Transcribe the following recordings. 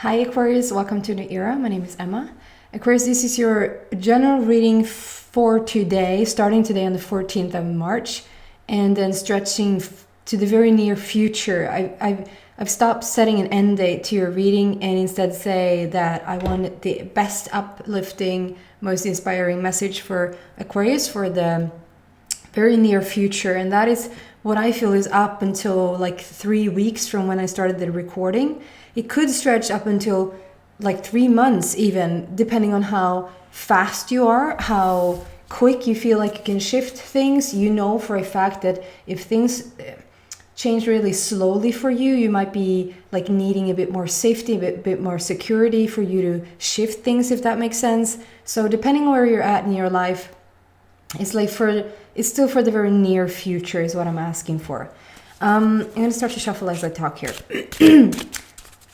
Hi Aquarius, welcome to the era. My name is Emma. Aquarius, this is your general reading for today, starting today on the 14th of March, and then stretching to the very near future. I've stopped setting an end date to your reading and instead say that I want the best uplifting, most inspiring message for Aquarius for the very near future, and that is what I feel is up until like 3 weeks from when I started the recording. It could stretch up until like 3 months even, depending on how fast you are, how quick you feel like you can shift things. You know for a fact that if things change really slowly for you, you might be like needing a bit more safety, a bit more security for you to shift things, if that makes sense. So depending on where you're at in your life, it's still for the very near future is what I'm asking for. I'm going to start to shuffle as I talk here.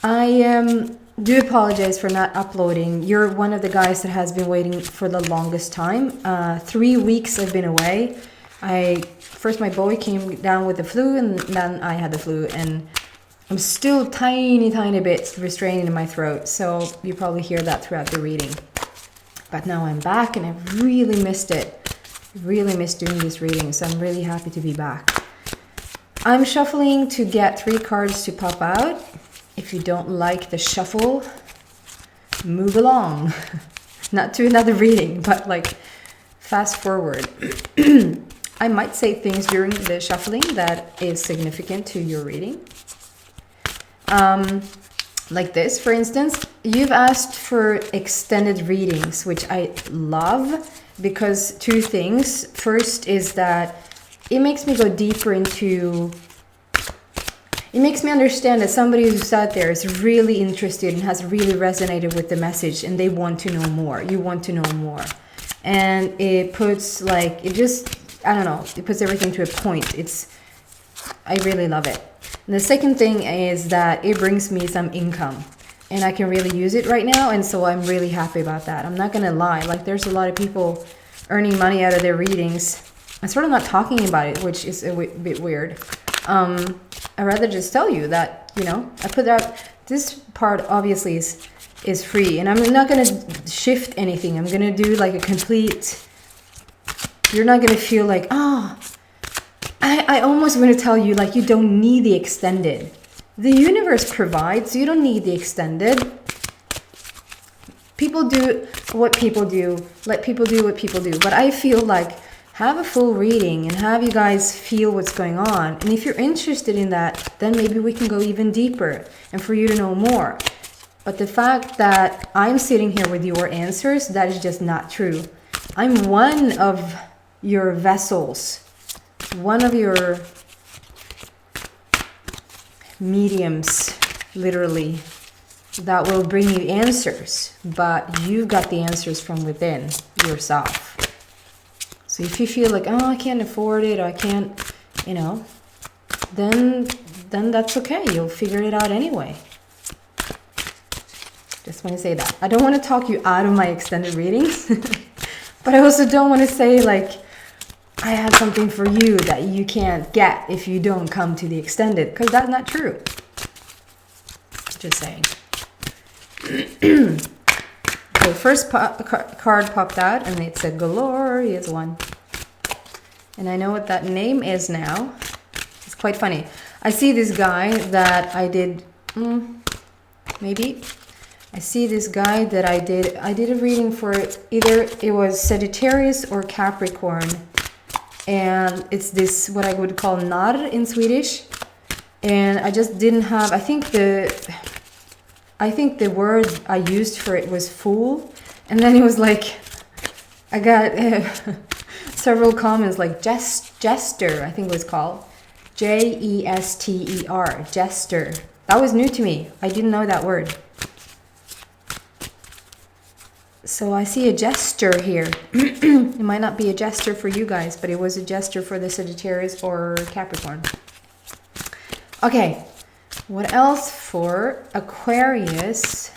I do apologize for not uploading. You're one of the guys that has been waiting for the longest time. 3 weeks I've been away. First my boy came down with the flu, and then I had the flu, and I'm still tiny bit restraining in my throat. So you probably hear that throughout the reading. But now I'm back and I've really missed it. Really missed doing this reading, so I'm really happy to be back. I'm shuffling to get 3 cards to pop out. If you don't like the shuffle, move along. Not to another reading, but like fast forward. I might say things during the shuffling that is significant to your reading. Like this, for instance, you've asked for extended readings, which I love because 2 things. First is that it makes me go deeper into... It makes me understand that somebody who's out there is really interested and has really resonated with the message and they want to know more. You want to know more. And it puts like, it just, I don't know, it puts everything to a point. I really love it. And the second thing is that it brings me some income and I can really use it right now. And so I'm really happy about that. I'm not going to lie. Like there's a lot of people earning money out of their readings. I'm sort of not talking about it, which is a bit weird. I'd rather just tell you that, you know, I put out, this part obviously is free, and I'm not going to shift anything. I'm going to do like a complete, you're not going to feel like, oh, I almost want to tell you like you don't need the extended. The universe provides, you don't need the extended. People do what people do, let people do what people do. But I feel like have a full reading and have you guys feel what's going on. And if you're interested in that, then maybe we can go even deeper and for you to know more. But the fact that I'm sitting here with your answers, that is just not true. I'm one of your vessels, one of your mediums, literally, that will bring you answers. But you've got the answers from within yourself. So if you feel like, oh, I can't afford it, or I can't, you know, then that's okay. You'll figure it out anyway. Just want to say that. I don't want to talk you out of my extended readings, but I also don't want to say like, I have something for you that you can't get if you don't come to the extended, because that's not true. Just saying. The first card popped out and it's a glorious one. And I know what that name is now. It's quite funny. I see this guy that I did, maybe. I see this guy that I did a reading for, either it was Sagittarius or Capricorn. And it's this, what I would call nar in Swedish. And I just didn't have, I think the word I used for it was fool. And then it was like, I got several comments like jester, I think it was called. Jester, jester. That was new to me. I didn't know that word. So I see a jester here. It might not be a jester for you guys, but it was a jester for the Sagittarius or Capricorn. Okay. What else for Aquarius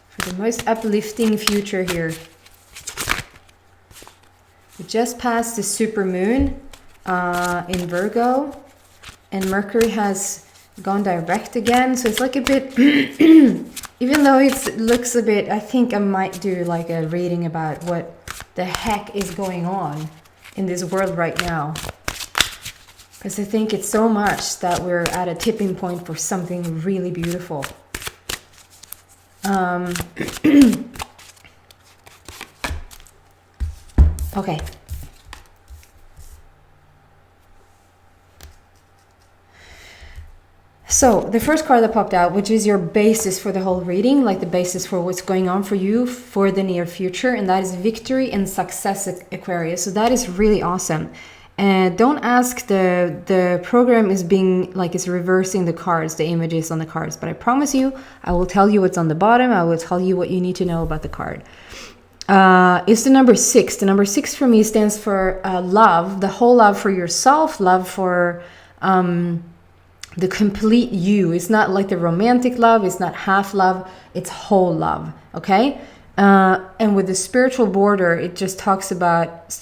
for the most uplifting future here? We just passed the super moon in Virgo, and Mercury has gone direct again. So it's like a bit, even though it looks a bit, I think I might do like a reading about what the heck is going on in this world right now. Because I think it's so much that we're at a tipping point for something really beautiful. Okay. So the first card that popped out, which is your basis for the whole reading, like the basis for what's going on for you for the near future, and that is victory and success, Aquarius. So that is really awesome. And don't ask, the program is being like, it's reversing the cards, the images on the cards, but I promise you, I will tell you what's on the bottom. I will tell you what you need to know about the card. It's the number 6. The number 6 for me stands for love, the whole love for yourself, love for the complete you. It's not like the romantic love, it's not half love, it's whole love, okay? And with the spiritual border, it just talks about,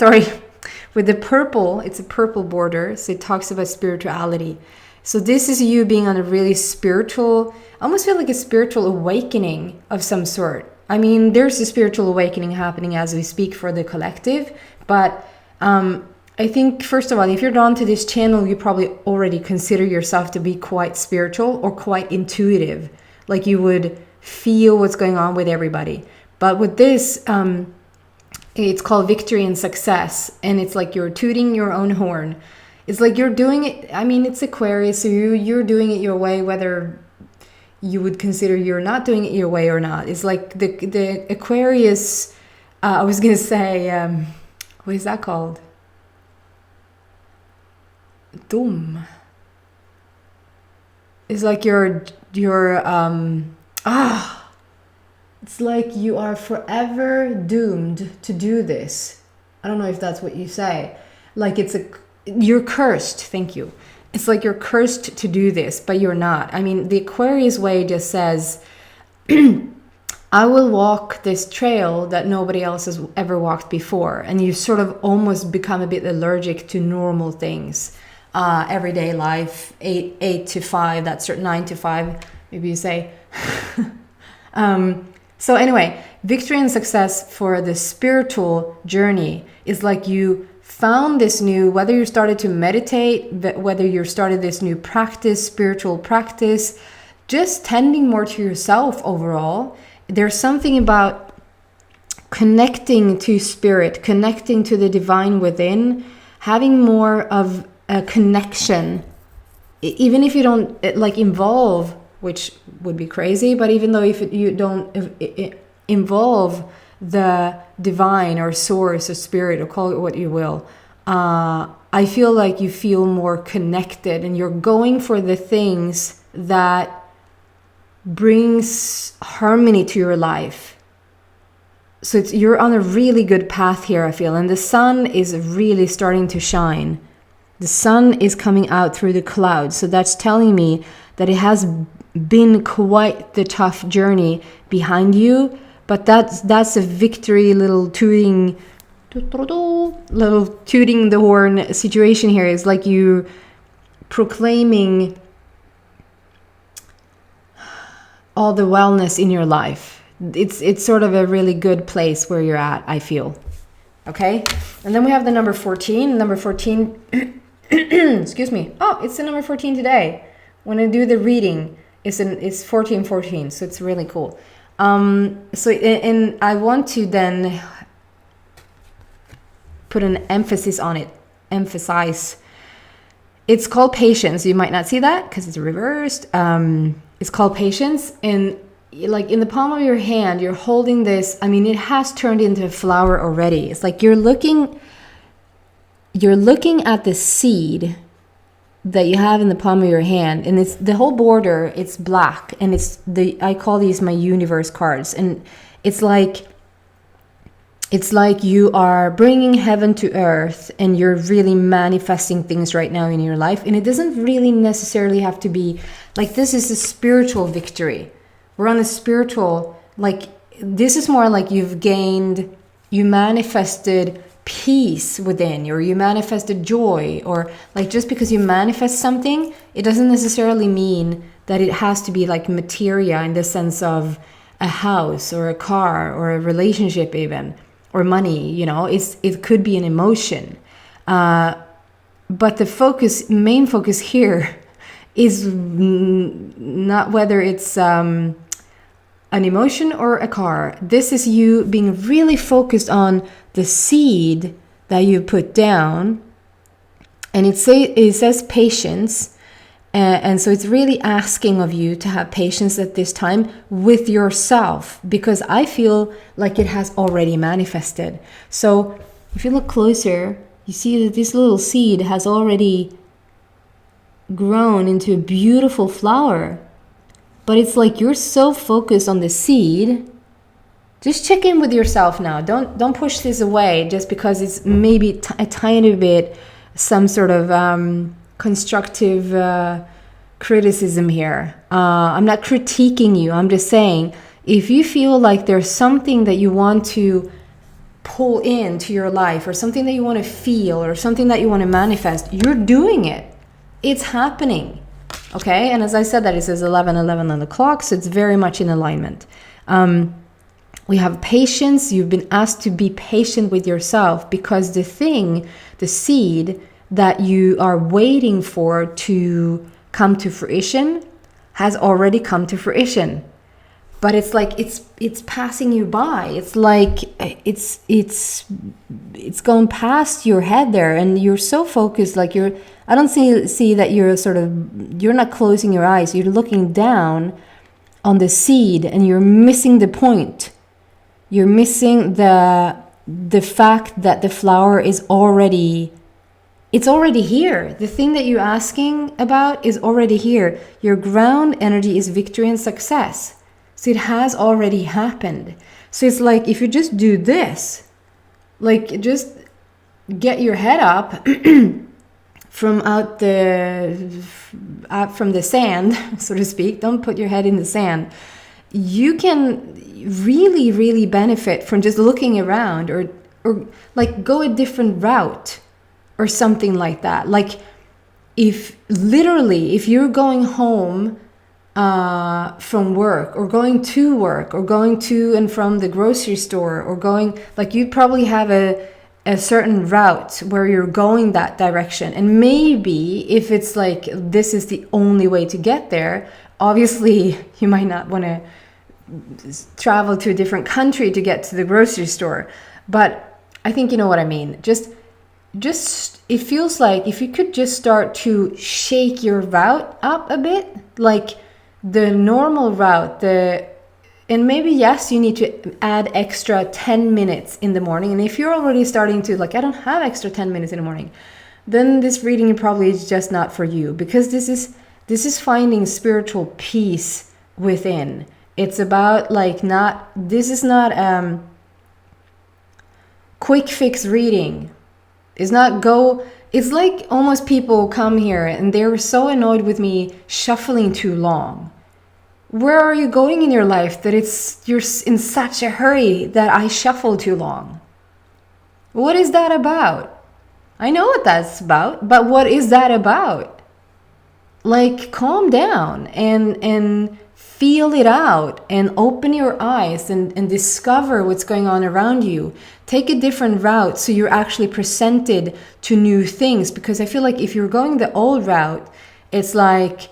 with the purple, it's a purple border, so it talks about spirituality. So this is you being on a really spiritual, I almost feel like a spiritual awakening of some sort. I mean, there's a spiritual awakening happening as we speak for the collective, but I think, first of all, if you're drawn to this channel, you probably already consider yourself to be quite spiritual or quite intuitive, like you would feel what's going on with everybody. But with this, it's called victory and success, and it's like you're tooting your own horn. It's like you're doing it, I mean, it's Aquarius, so you're doing it your way, whether you would consider you're not doing it your way or not. It's like the Aquarius, I was going to say, what is that called? Dum. It's like it's like you are forever doomed to do this. I don't know if that's what you say. Like you're cursed. Thank you. It's like you're cursed to do this, but you're not. I mean, the Aquarius way just says, I will walk this trail that nobody else has ever walked before. And you sort of almost become a bit allergic to normal things. Everyday life, 8 to 5, that's 9 to 5, maybe you say. So anyway, victory and success for the spiritual journey is like you found this new, whether you started to meditate, whether you started this new practice, spiritual practice, just tending more to yourself overall. There's something about connecting to spirit, connecting to the divine within, having more of a connection, even if you don't like involve, which would be crazy, but even though if you don't involve the divine or source or spirit, or call it what you will, I feel like you feel more connected and you're going for the things that brings harmony to your life. So you're on a really good path here, I feel, and the sun is really starting to shine. The sun is coming out through the clouds. So that's telling me that it has been quite the tough journey behind you. But that's a victory, little tooting the horn situation here. It's like you proclaiming all the wellness in your life. It's sort of a really good place where you're at, I feel. Okay? And then we have the number 14. Number 14... excuse me. Oh, it's the number 14 today. When I do the reading, it's 1414, so it's really cool. And I want to then put an emphasis on it. Emphasize. It's called patience. You might not see that because it's reversed. It's called patience, and like in the palm of your hand, you're holding this. I mean, it has turned into a flower already. It's like you're looking at the seed that you have in the palm of your hand, and it's the whole border, it's black, and I call these my universe cards, and it's like you are bringing heaven to earth, and you're really manifesting things right now in your life. And it doesn't really necessarily have to be like, this is a spiritual victory. We're on a spiritual, like, this is more like you manifested peace within, or you manifested joy, or like just because you manifest something, it doesn't necessarily mean that it has to be like materia in the sense of a house or a car or a relationship even, or money, you know, it could be an emotion. But the main focus here is not whether it's an emotion or a car. This is you being really focused on the seed that you put down. And it says patience. And so it's really asking of you to have patience at this time with yourself, because I feel like it has already manifested. So if you look closer, you see that this little seed has already grown into a beautiful flower. But it's like you're so focused on the seed. Just check in with yourself now. Don't push this away just because it's maybe a tiny bit some sort of constructive criticism here. I'm not critiquing you. I'm just saying, if you feel like there's something that you want to pull into your life, or something that you want to feel, or something that you want to manifest, you're doing it. It's happening. Okay? And as I said, that it says 11:11 on the clock, so it's very much in alignment. We have patience. You've been asked to be patient with yourself, because the seed that you are waiting for to come to fruition has already come to fruition. But it's like it's passing you by. It's like it's going past your head there, and you're so focused. Like I don't see that you're not closing your eyes. You're looking down on the seed, and you're missing the point. You're missing the fact that the flower is already. It's already here. The thing that you're asking about is already here. Your ground energy is victory and success. So it has already happened. So it's like, if you just do this, like just get your head up from the sand, so to speak. Don't put your head in the sand. You can really, really benefit from just looking around, or like go a different route or something like that. Like if you're going home from work, or going to work, or going to and from the grocery store, or going, like, you probably have a certain route where you're going that direction. And maybe if it's like this is the only way to get there, obviously you might not want to travel to a different country to get to the grocery store. But I think you know what I mean. Just it feels like if you could just start to shake your route up a bit, like the normal route, and maybe, yes, you need to add extra 10 minutes in the morning. And if you're already starting to, like, I don't have extra 10 minutes in the morning, then this reading probably is just not for you, because this is finding spiritual peace within. It's about, like, this is not quick fix reading. It's like almost people come here and they're so annoyed with me shuffling too long. Where are you going in your life that you're in such a hurry that I shuffle too long? What is that about? I know what that's about, but what is that about? Like, calm down and feel it out, and open your eyes and discover what's going on around you. Take a different route so you're actually presented to new things, because I feel like if you're going the old route, it's like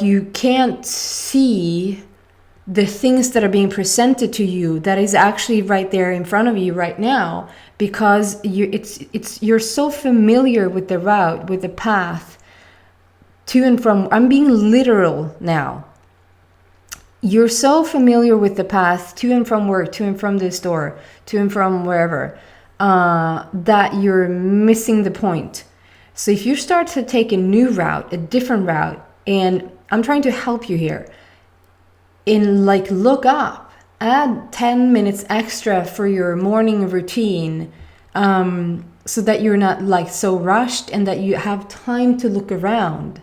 you can't see the things that are being presented to you that is actually right there in front of you right now, because you're so familiar with the route, with the path to and from. I'm being literal now. You're so familiar with the path to and from work, to and from the store, to and from wherever, that you're missing the point. So if you start to take a new route, a different route, and I'm trying to help you here, look up, add 10 minutes extra for your morning routine, so that you're not like so rushed, and that you have time to look around.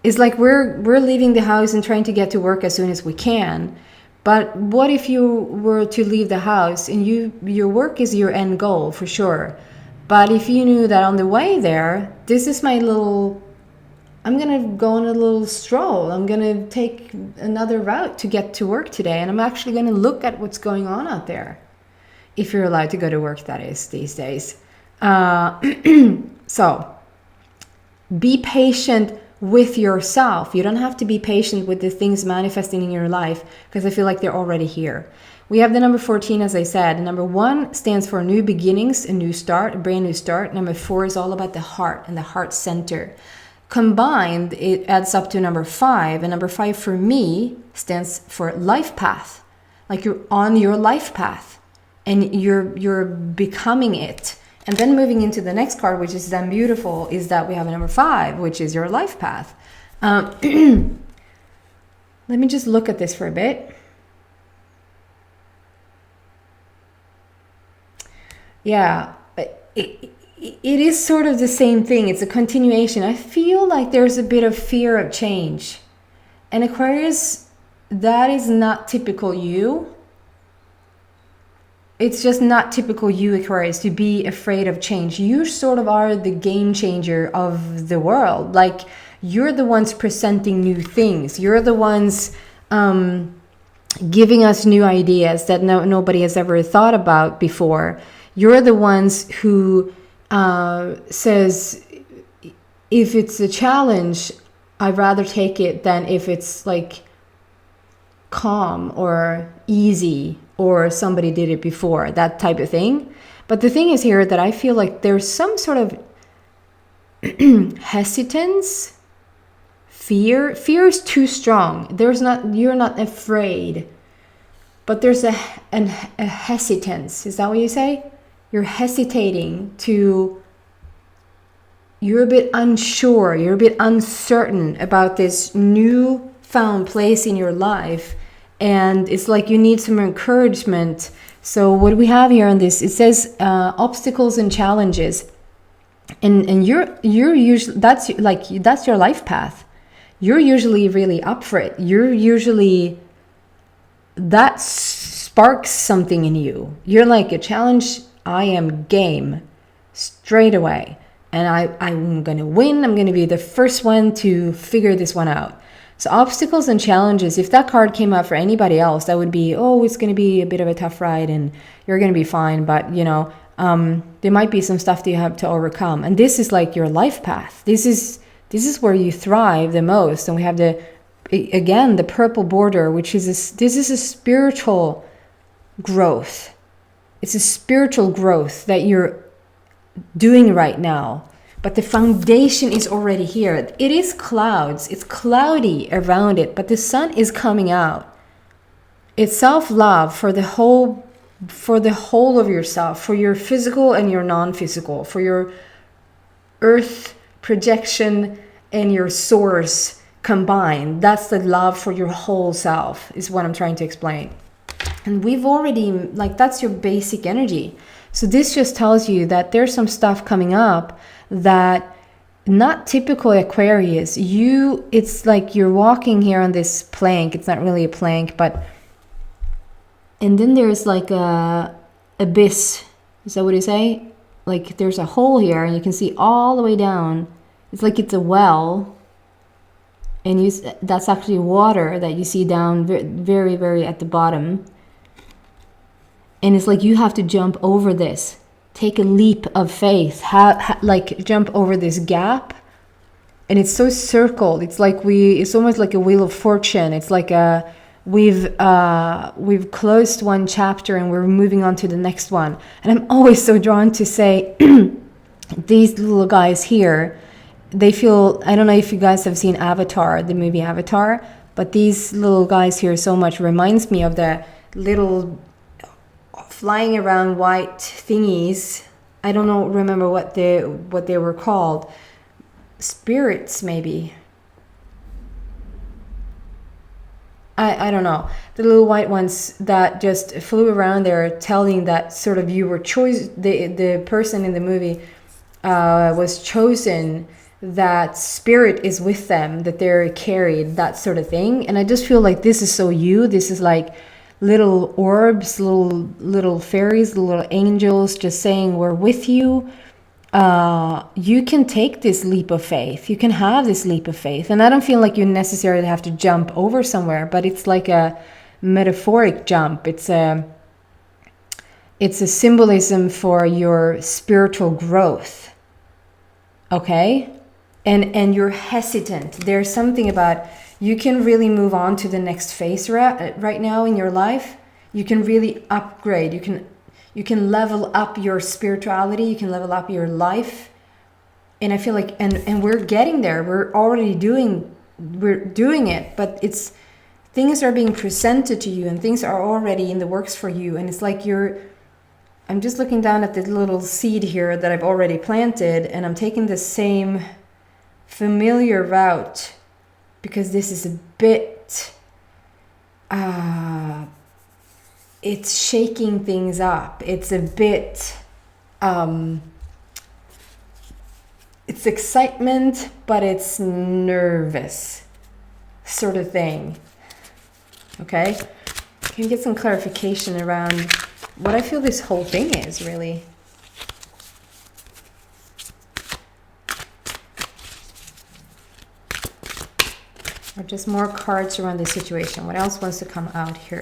It's like we're leaving the house and trying to get to work as soon as we can, But what if you were to leave the house and your work is your end goal for sure. But if you knew that on the way there, this is my little, I'm going to go on a little stroll. I'm going to take another route to get to work today. And I'm actually going to look at what's going on out there. If you're allowed to go to work, that is, these days. So be patient with yourself. You don't have to be patient with the things manifesting in your life, because I feel like they're already here. We have the number 14, as I said. Number 1 stands for new beginnings, a new start, a brand new start. Number 4 is all about the heart and the heart center. Combined, it adds up to number 5. And number 5 for me stands for life path. Like you're on your life path and you're becoming it. And then moving into the next card, which is then beautiful, is that we have a number 5, which is your life path. Let me just look at this for a bit. Yeah, it is sort of the same thing. It's a continuation. I feel like there's a bit of fear of change. And Aquarius, that is not typical you. It's just not typical you, Aquarius, to be afraid of change. You sort of are the game changer of the world. Like, you're the ones presenting new things. You're the ones giving us new ideas that nobody has ever thought about before. You're the ones who says, if it's a challenge, I'd rather take it than if it's like calm or easy or somebody did it before, that type of thing. But the thing is here that I feel like there's some sort of hesitance, fear is too strong. You're not afraid, but there's a hesitance. Is that what you say? You're hesitating you're a bit unsure, you're a bit uncertain about this new found place in your life. And it's like you need some encouragement. So what we have here on this, it says obstacles and challenges. And you're usually, that's your life path. You're usually really up for it. That sparks something in you. You're like, a challenge, I am game straight away. And I'm going to win. I'm going to be the first one to figure this one out. So obstacles and challenges, if that card came out for anybody else, that would be, oh, it's going to be a bit of a tough ride and you're going to be fine. But, there might be some stuff that you have to overcome. And this is like your life path. This is where you thrive the most. And we have the purple border, which is this is a spiritual growth. It's a spiritual growth that you're doing right now. But the foundation is already here. It is clouds. It's cloudy around it, but the sun is coming out. It's self-love for the whole of yourself, for your physical and your non-physical, for your earth projection and your source combined. That's the love for your whole self, is what I'm trying to explain. And we've already, that's your basic energy. So this just tells you that there's some stuff coming up that not typical Aquarius. It's like you're walking here on this plank. It's not really a plank, and then there's like a abyss. Is that what you say? Like there's a hole here and you can see all the way down. It's like it's a well. And that's actually water that you see down very, very at the bottom. And it's like you have to jump over this. Take a leap of faith. Jump over this gap. And it's so circled. It's almost like a wheel of fortune. It's like we've closed one chapter and we're moving on to the next one. And I'm always so drawn to say, these little guys here, they feel, I don't know if you guys have seen Avatar, the movie Avatar, but these little guys here so much reminds me of the little flying around white thingies. I don't remember what they were called. Spirits, maybe. I don't know. The little white ones that just flew around there, telling that sort of you were the person in the movie was chosen, that spirit is with them, that they're carried, that sort of thing. And I just feel like this is so you. This is like little orbs, little fairies, little angels just saying we're with you. You can take this leap of faith. You can have this leap of faith. And I don't feel like you necessarily have to jump over somewhere, but it's like a metaphoric jump. It's a symbolism for your spiritual growth. Okay? And you're hesitant. There's something about you can really move on to the next phase right now in your life. You can really upgrade. You can level up your spirituality. You can level up your life. And I feel like, and we're getting there. We're doing it, but things are being presented to you and things are already in the works for you. And it's like I'm just looking down at this little seed here that I've already planted, and I'm taking the same familiar route because this is a bit, it's shaking things up. It's a bit, it's excitement, but it's nervous sort of thing. Okay? Can you get some clarification around what I feel this whole thing is, really? Or just more cards around the situation. What else wants to come out here?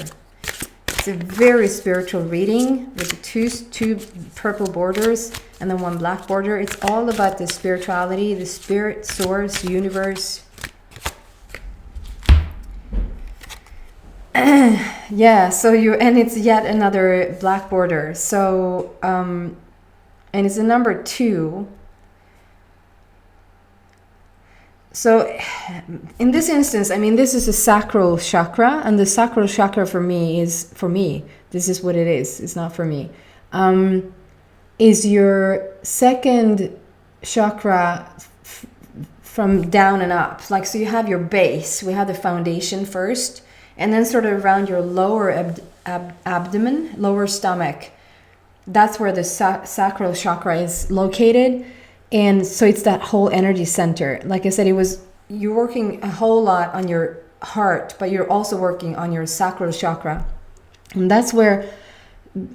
It's a very spiritual reading with two purple borders and then one black border. It's all about the spirituality, the spirit, source, universe. Yeah, so and it's yet another black border. So, and it's a number 2. So in this instance, I mean, this is a sacral chakra, and the sacral chakra for me, this is what it is. It's not for me. Is your second chakra from down and up. Like, so you have your base, we have the foundation first, and then sort of around your lower abdomen, lower stomach. That's where the sacral chakra is located. And so it's that whole energy center. Like I said, you're working a whole lot on your heart, but you're also working on your sacral chakra. And that's where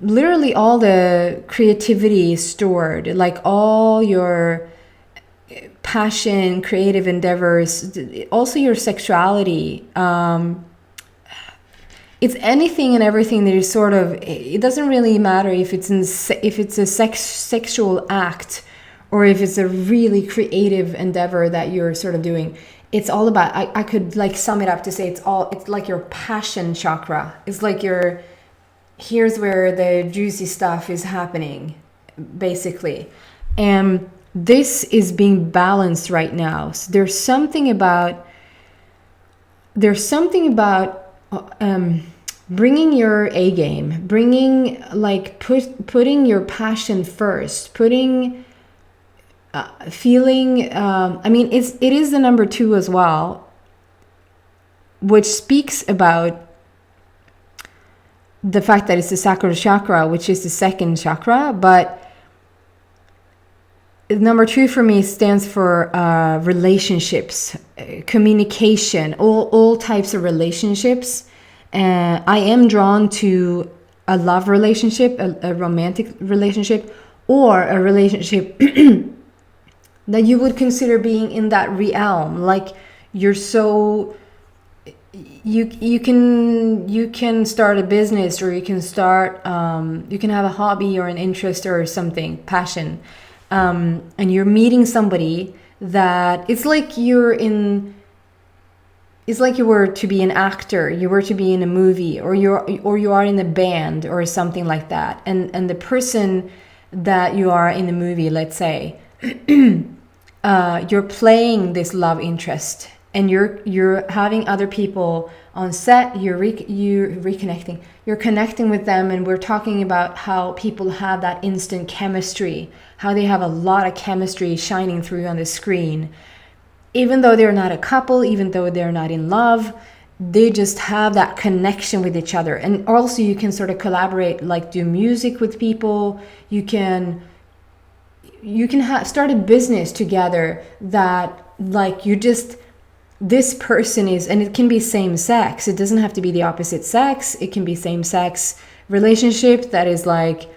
literally all the creativity is stored, like all your passion, creative endeavors, also your sexuality. It's anything and everything that is sort of, it doesn't really matter if it's a sexual act or if it's a really creative endeavor that you're sort of doing. It's all about, I could like sum it up to say it's like your passion chakra. It's like here's where the juicy stuff is happening, basically. And this is being balanced right now. So there's something about bringing your A game, putting your passion first, feeling, I mean, it is the number 2 as well, which speaks about the fact that it's the sacral chakra, which is the second chakra. But number 2 for me stands for relationships, communication, all types of relationships. I am drawn to a love relationship, a romantic relationship, or a relationship that you would consider being in that realm. Like you're so, you can start a business, or you can have a hobby or an interest or something, passion. And you're meeting somebody that it's like you were to be an actor, you were to be in a movie, or you are in a band or something like that. And the person that you are in the movie, let's say, you're playing this love interest, and you're having other people on set. You're reconnecting. You're connecting with them, and we're talking about how people have that instant chemistry, how they have a lot of chemistry shining through on the screen. Even though they're not a couple, even though they're not in love, they just have that connection with each other. And also you can sort of collaborate, like do music with people. You can start a business together that like you just this person is, and it can be same sex, it doesn't have to be the opposite sex, it can be same sex relationship that is like,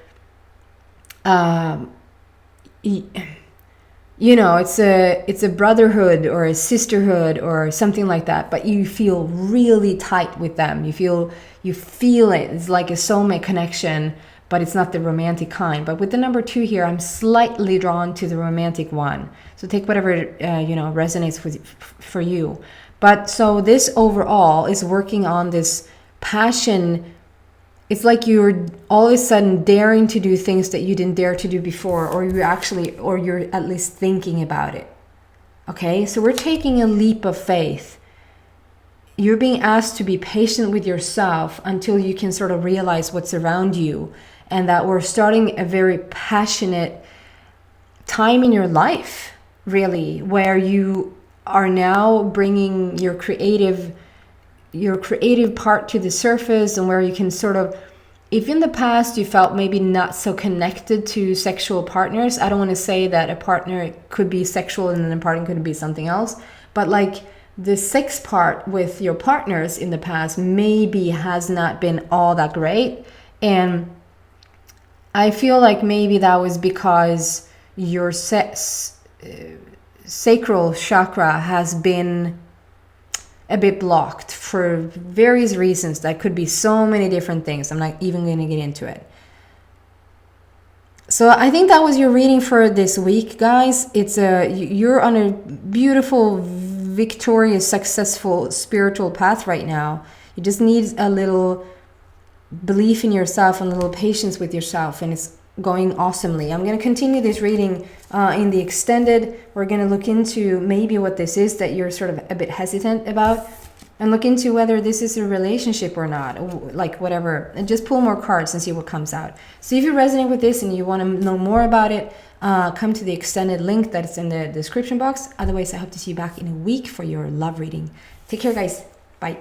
you know, it's a brotherhood or a sisterhood or something like that, but you feel really tight with them. You feel it. It's like a soulmate connection, but it's not the romantic kind. But with the number 2 here, I'm slightly drawn to the romantic one. So take whatever you know, resonates with for you. But so this overall is working on this passion. It's like you're all of a sudden daring to do things that you didn't dare to do before, or you're at least thinking about it. Okay, so we're taking a leap of faith. You're being asked to be patient with yourself until you can sort of realize what's around you, and that we're starting a very passionate time in your life, really, where you are now bringing your creative part to the surface, and where you can sort of, if in the past you felt maybe not so connected to sexual partners, I don't want to say that a partner could be sexual and then a partner could be something else, but like the sex part with your partners in the past maybe has not been all that great. And I feel like maybe that was because your sacral chakra has been a bit blocked for various reasons. That could be so many different things. I'm not even going to get into it. So I think that was your reading for this week, guys. You're on a beautiful, victorious, successful spiritual path right now. You just need a little belief in yourself and a little patience with yourself, and it's going awesomely. I'm going to continue this reading in the extended. We're going to look into maybe what this is that you're sort of a bit hesitant about, and look into whether this is a relationship or not, like whatever, and just pull more cards and see what comes out. So if you resonate with this and you want to know more about it, come to the extended link that's in the description box. Otherwise, I hope to see you back in a week for your love reading. Take care, guys. Bye.